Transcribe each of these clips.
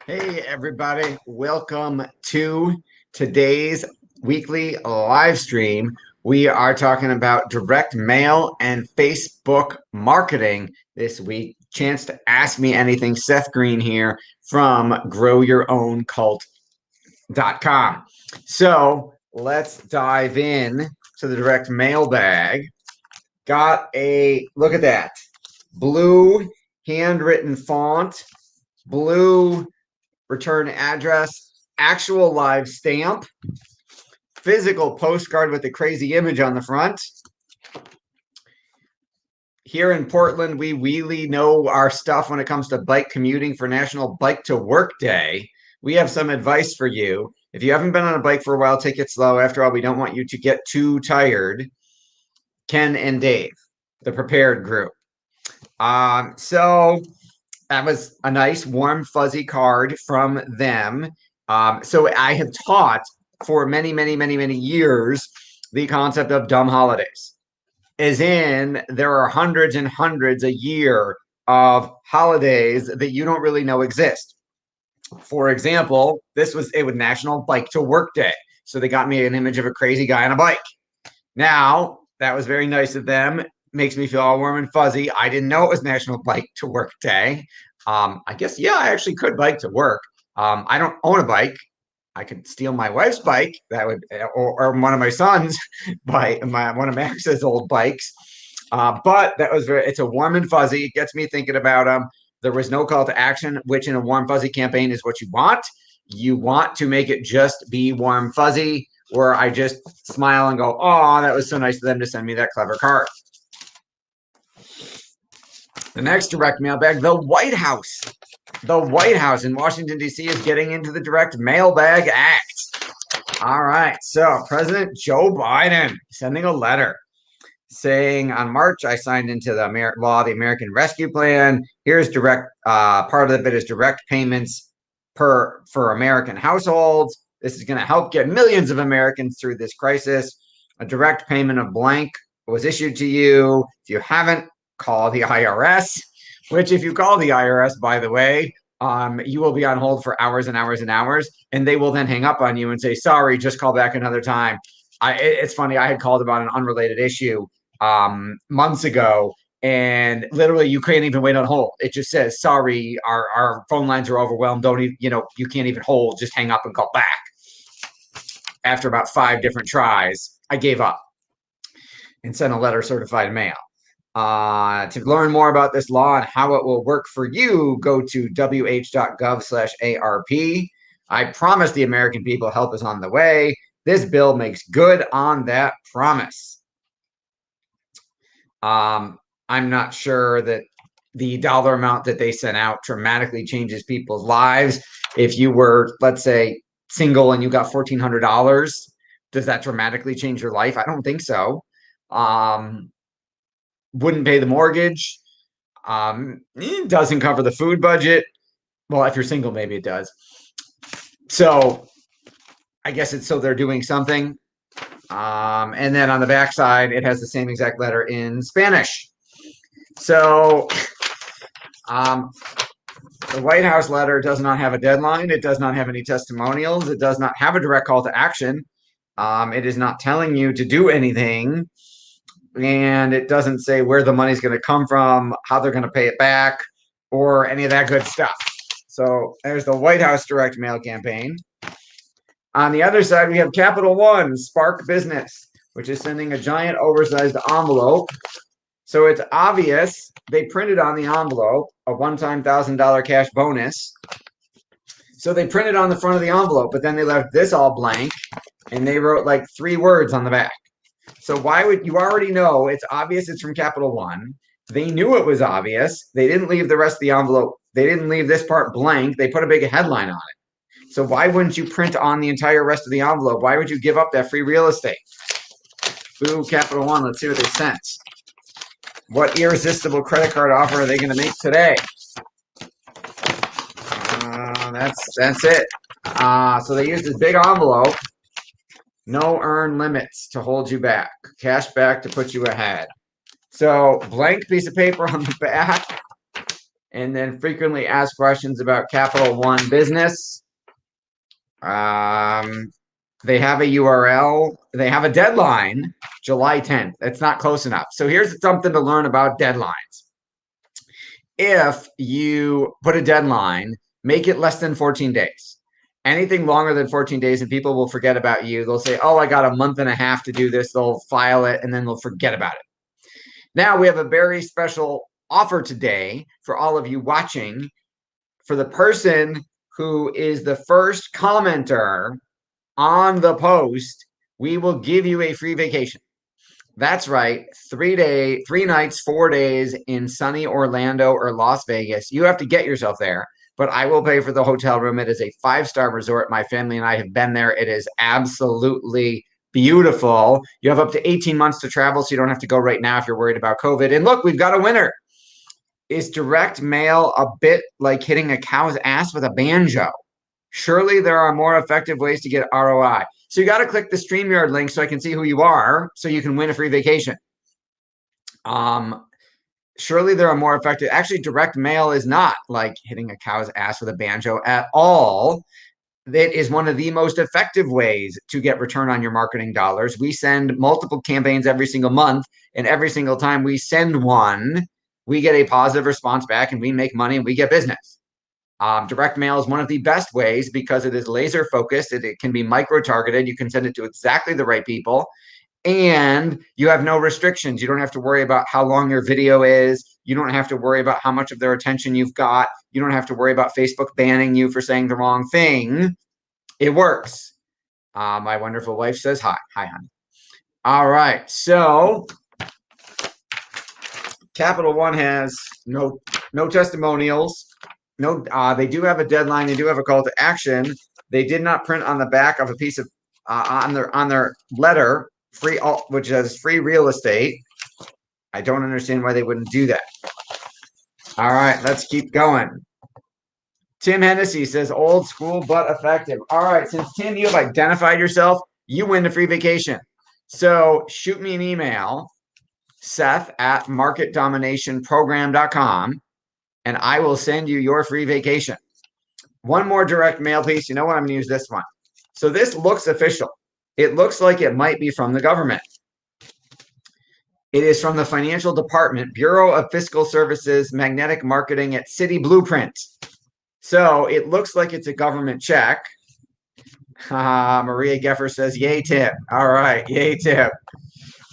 Hey, everybody. Welcome to today's weekly live stream. We are talking about direct mail and Facebook marketing this week. Chance to ask me anything. Seth Green here from growyourown.cult.com. So let's dive in to the direct mail bag. Got a look at that blue handwritten font, blue return address, actual live stamp, physical postcard with the crazy image on the front. Here in Portland, we really know our stuff when it comes to bike commuting for National Bike to Work Day. We have some advice for you. If you haven't been on a bike for a while, take it slow. After all, we don't want you to get too tired. Ken and Dave, the prepared group. So that was a nice, warm, fuzzy card from them. So I have taught for many, many, many, many years the concept of dumb holidays, as in there are hundreds and hundreds a year of holidays that you don't really know exist. For example, it was National Bike to Work Day. So they got me an image of a crazy guy on a bike. Now, that was very nice of them. Makes me feel all warm and fuzzy. I didn't know it was National Bike to Work Day. I guess, yeah, I actually could bike to work. I don't own a bike. I could steal my wife's bike. That would, or one of my son's bike, one of Max's old bikes. But that was it's a warm and fuzzy. It gets me thinking about there was no call to action, which in a warm fuzzy campaign is what you want. You want to make it just be warm fuzzy, where I just smile and go, oh, that was so nice of them to send me that clever card. The next direct mail bag, the White House. The White House in Washington, D.C. is getting into the direct mailbag act. All right. So President Joe Biden sending a letter saying on March, I signed into the the American Rescue Plan. Here's direct, part of it is direct payments for American households. This is going to help get millions of Americans through this crisis. A direct payment of blank was issued to you. If you haven't, call the IRS, which if you call the IRS, by the way, you will be on hold for hours and hours and hours, and they will then hang up on you and say, sorry, just call back another time. It's funny. I had called about an unrelated issue months ago, and literally you can't even wait on hold. It just says, sorry, our phone lines are overwhelmed. Don't even, you can't even hold. Just hang up and call back. After about 5 different tries, I gave up and sent a letter certified mail. To learn more about this law and how it will work for you, go to wh.gov/ARP. I promise the American people help is on the way. This bill makes good on that promise. I'm not sure that the dollar amount that they sent out dramatically changes people's lives. If you were, let's say, single and you got $1,400, does that dramatically change your life? I don't think so. Wouldn't pay the mortgage. It doesn't cover the food budget. Well, if you're single, maybe it does. So I guess it's so they're doing something. And then on the backside, it has the same exact letter in Spanish. So the White House letter does not have a deadline. It does not have any testimonials. It does not have a direct call to action. It is not telling you to do anything. And it doesn't say where the money's going to come from, how they're going to pay it back, or any of that good stuff. So there's the White House direct mail campaign. On the other side, we have Capital One, Spark Business, which is sending a giant oversized envelope. So it's obvious they printed on the envelope a one-time $1,000 cash bonus. So they printed on the front of the envelope, but then they left this all blank, and they wrote like 3 words on the back. So why would you already know it's obvious it's from Capital One? They knew it was obvious. They didn't leave the rest of the envelope. They didn't leave this part blank. They put a big headline on it. So why wouldn't you print on the entire rest of the envelope? Why would you give up that free real estate? Boo, Capital One. Let's see what they sent. What irresistible credit card offer are they going to make today? That's it. So they used this big envelope. No earn limits to hold you back. Cash back to put you ahead. So blank piece of paper on the back And then frequently asked questions about Capital One business. They have a URL. They have a deadline, July 10th. It's not close enough. So here's something to learn about deadlines. If you put a deadline, make it less than 14 days. Anything longer than 14 days and people will forget about you. They'll say, oh, I got a month and a half to do this. They'll file it and then they'll forget about it. Now we have a very special offer today for all of you watching. For the person who is the first commenter on the post, we will give you a free vacation. That's right. 3 nights, 4 days in sunny Orlando or Las Vegas. You have to get yourself there, but I will pay for the hotel room. It is a 5-star resort. My family and I have been there. It is absolutely beautiful. You have up to 18 months to travel, so you don't have to go right now if you're worried about COVID. And look, we've got a winner. Is direct mail a bit like hitting a cow's ass with a banjo? Surely there are more effective ways to get ROI. So you got to click the StreamYard link so I can see who you are, so you can win a free vacation. Surely there are more effective. Actually, direct mail is not like hitting a cow's ass with a banjo at all. It is one of the most effective ways to get return on your marketing dollars. We send multiple campaigns every single month, and every single time we send one, we get a positive response back and we make money and we get business. Direct mail is one of the best ways because it is laser focused. It can be micro targeted. You can send it to exactly the right people, and you have no restrictions. You don't have to worry about how long your video is. You don't have to worry about how much of their attention you've got. You don't have to worry about Facebook banning you for saying the wrong thing. It works. My wonderful wife says hi. Hi, honey. All right. So Capital One has no testimonials. No, they do have a deadline. They do have a call to action. They did not print on the back of a piece of on their letter free, which says free real estate. I don't understand why they wouldn't do that. All right, let's keep going. Tim Hennessy says old school but effective. All right, since Tim, you have identified yourself, you win the free vacation. So shoot me an email, Seth@marketdominationprogram.com, and I will send you your free vacation. One more direct mail piece. You know what? I'm going to use this one. So this looks official. It looks like it might be from the government. It is from the Financial Department, Bureau of Fiscal Services, Magnetic Marketing at City Blueprint. So it looks like it's a government check. Maria Geffer says, yay, Tim. All right, yay, Tim.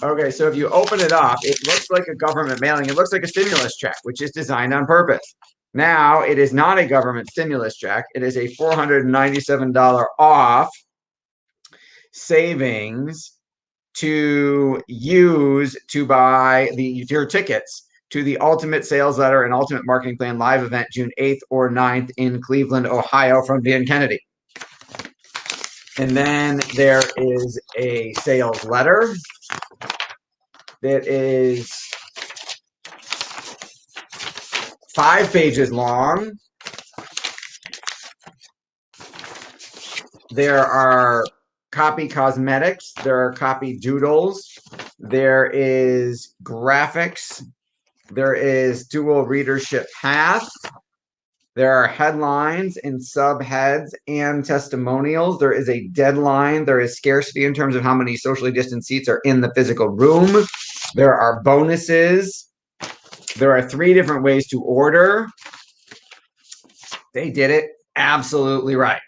Okay, so if you open it up, it looks like a government mailing. It looks like a stimulus check, which is designed on purpose. Now, it is not a government stimulus check. It is a $497 off savings to use to buy your tickets to the Ultimate Sales Letter and Ultimate Marketing Plan live event June 8th or 9th in Cleveland, Ohio from Dan Kennedy. And then there is a sales letter that is 5 pages long. There are copy cosmetics. There are copy doodles. There is graphics. There is dual readership path. There are headlines and subheads and testimonials. There is a deadline. There is scarcity in terms of how many socially distant seats are in the physical room. There are bonuses. There are 3 different ways to order. They did it absolutely right.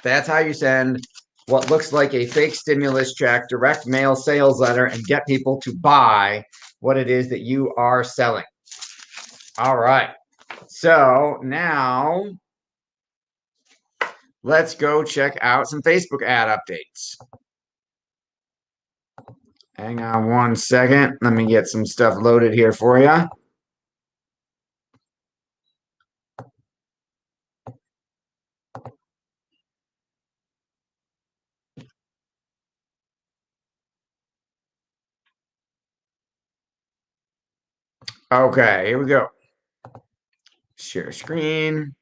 That's how you send what looks like a fake stimulus check, direct mail sales letter, and get people to buy what it is that you are selling. All right. So now let's go check out some Facebook ad updates. Hang on one second. Let me get some stuff loaded here for you. Okay, here we go. Share screen.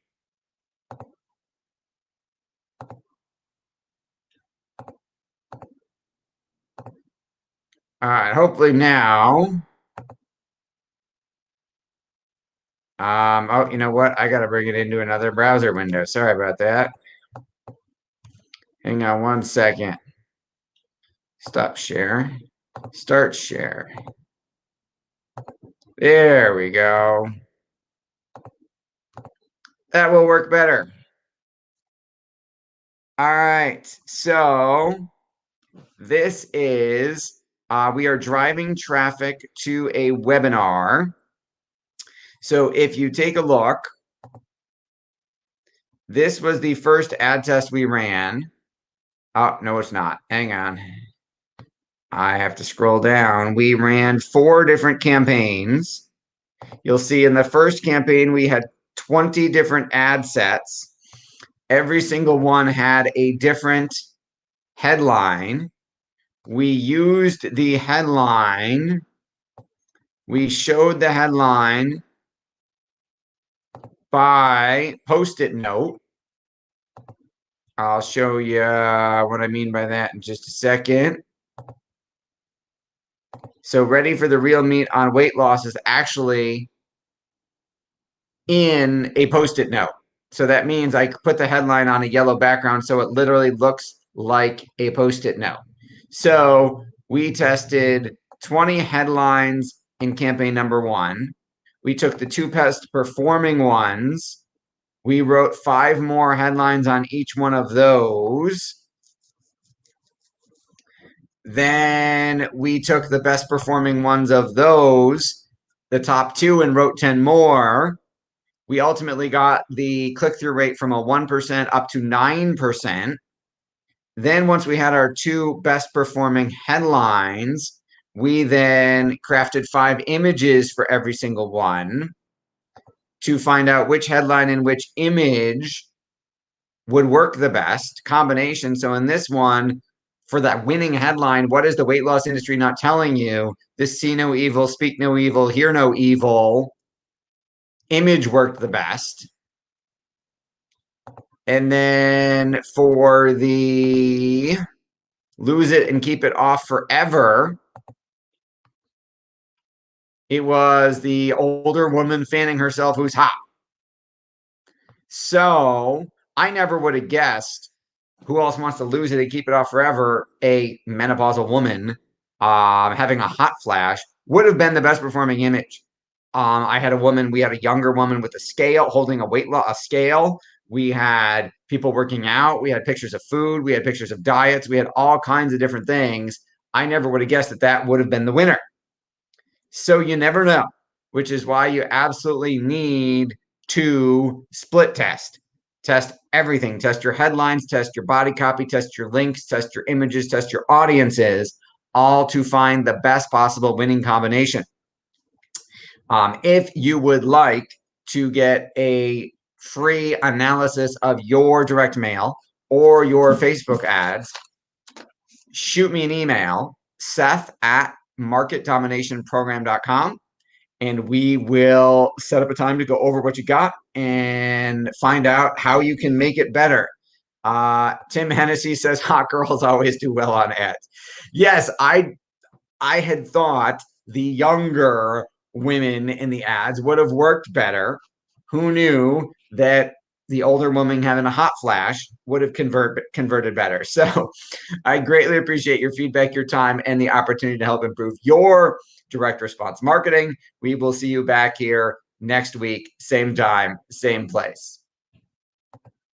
All right, hopefully now Oh, you know what? I got to bring it into another browser window. Sorry about that. Hang on one second. Stop share. Start share. There we go. That will work better. All right. So this is, we are driving traffic to a webinar. So if you take a look, this was the first ad test we ran. Oh, no, it's not. Hang on. I have to scroll down. We ran 4 different campaigns. You'll see in the first campaign, we had 20 different ad sets. Every single one had a different headline. We used the headline. We showed the headline by Post-it note. I'll show you what I mean by that in just a second. So ready for the real meat on weight loss is actually in a Post-it note. So that means I put the headline on a yellow background so it literally looks like a Post-it note. So we tested 20 headlines in campaign number 1. We took the 2 best performing ones. We wrote 5 more headlines on each one of those. Then we took the best performing ones of those, the top 2, and wrote 10 more. We ultimately got the click-through rate from a 1% up to 9%. Then once we had our 2 best performing headlines, we then crafted 5 images for every single one to find out which headline and which image would work the best combination. So in this one, for that winning headline, what is the weight loss industry not telling you? This see no evil, speak no evil, hear no evil image worked the best. And then for the lose it and keep it off forever, it was the older woman fanning herself who's hot. So I never would have guessed who else wants to lose it and keep it off forever. A menopausal woman having a hot flash would have been the best performing image. I had a younger woman with a scale holding a scale. We had people working out. We had pictures of food. We had pictures of diets. We had all kinds of different things. I never would have guessed that that would have been the winner. So you never know, which is why you absolutely need to split test. Test everything. Test your headlines, test your body copy, test your links, test your images, test your audiences, all to find the best possible winning combination. If you would like to get a free analysis of your direct mail or your Facebook ads, shoot me an email, Seth@marketdominationprogram.com, and we will set up a time to go over what you got and find out how you can make it better. Tim Hennessy says hot girls always do well on ads. Yes, I had thought the younger women in the ads would have worked better. Who knew that the older woman having a hot flash would have converted better? So I greatly appreciate your feedback, your time, and the opportunity to help improve your direct response marketing. We will see you back here next week, same time, same place.